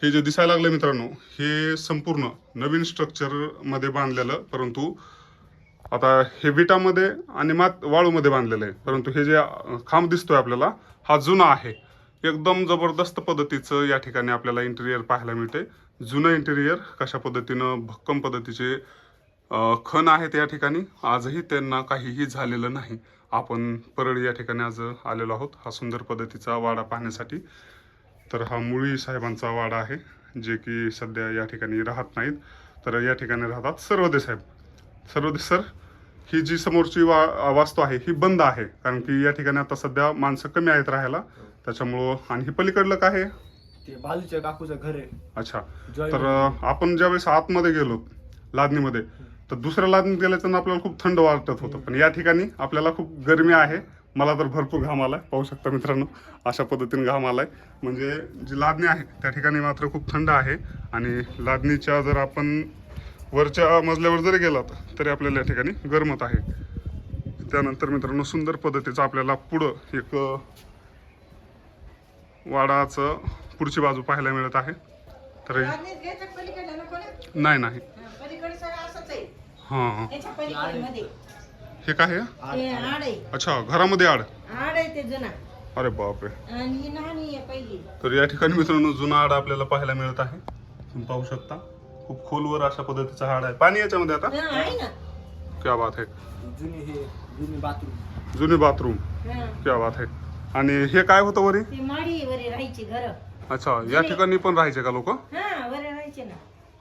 हे जे दिसायला लागले मित्रांनो, हे संपूर्ण नवीन स्ट्रक्चर मध्ये बांधलेलं, परंतु आता हे विटामध्ये आणि वाळूमध्ये बांधलेलं आहे. परंतु हे जे खांब दिसतोय आपल्याला, हा जुना आहे. एकदम जबरदस्त पद्धतीचं या ठिकाणी आपल्याला इंटेरियर पाहायला मिळते. जुनं इंटेरियर, कशा पद्धतीनं भक्कम पद्धतीचे खण आहेत या ठिकाणी. आजही त्यांना काहीही झालेलं नाही. आपण परळी या ठिकाणी आज आलेलो आहोत हा सुंदर पद्धतीचा वाडा पाहण्यासाठी. तर हा मुळी साहेबांचा वाडा आहे, जे की सध्या या ठिकाणी राहत नाहीत. तर या ठिकाणी राहतात सर्वदे साहेब. सर्वदे सर, ही जी समोरची वास्तू आहे ही बंद आहे, कारण की या ठिकाणी आता सध्या माणसं कमी आहेत राहायला, त्याच्यामुळं. आणि ही पलीकडलं काय आहे? ते बाजूच्या काकूचं घर आहे. अच्छा. तर आपण ज्यावेळेस आतमध्ये गेलो लादणीमध्ये, तर दुसऱ्या लादणीत गेल्याचं आपल्याला खूप थंड वाटत होतं, पण या ठिकाणी आपल्याला खूप गरमी आहे. मला तर भरपूर घाम आलाय, पाहू शकता मित्रांनो, अशा पद्धतीने घाम आलाय. म्हणजे जी लादणी आहे त्या ठिकाणी मात्र खूप थंड आहे. आणि लादणीच्या जर आपण वरच्या मजल्यावर जरी गेलात तरी आपल्याला या ठिकाणी गरमत आहे. त्यानंतर मित्रांनो, सुंदर पद्धतीचं आपल्याला पुढं एक वाडाचं पुढची बाजू पाहायला मिळत आहे. तर नाही हां, हे काय आहे? अच्छा, घरामध्ये आड. अरे बापरे. तर या ठिकाणी मित्रांनो जुना आड आपल्याला पाहायला मिळत आहे. तुम्ही पाहू शकता, खूप खोलवर अशा पद्धतीचा हाड आहे. पाणी याच्यामध्ये आता? क्या बात आहे. जुनी बाथरूम. क्या बात आहे. आणि हे काय होतं वरी? राहायची घर. अच्छा, या ठिकाणी पण राहायचे का लोक? राहायचे ना.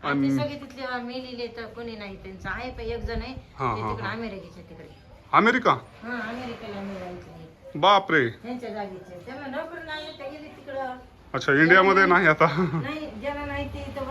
आणि सगळे तिथले मेलेले तर कोणी नाही, त्यांचं आहे पण एक जण आहे तिकडे अमेरिकेच्या तिकडे. अमेरिका? अमेरिकेला राहायचे. बापरे. त्यांच्या जागेचे त्याला नोकरी नाही, ते गेले तिकडं. अच्छा, इंडियामध्ये नाही आता. नाही, ज्याला नाही ते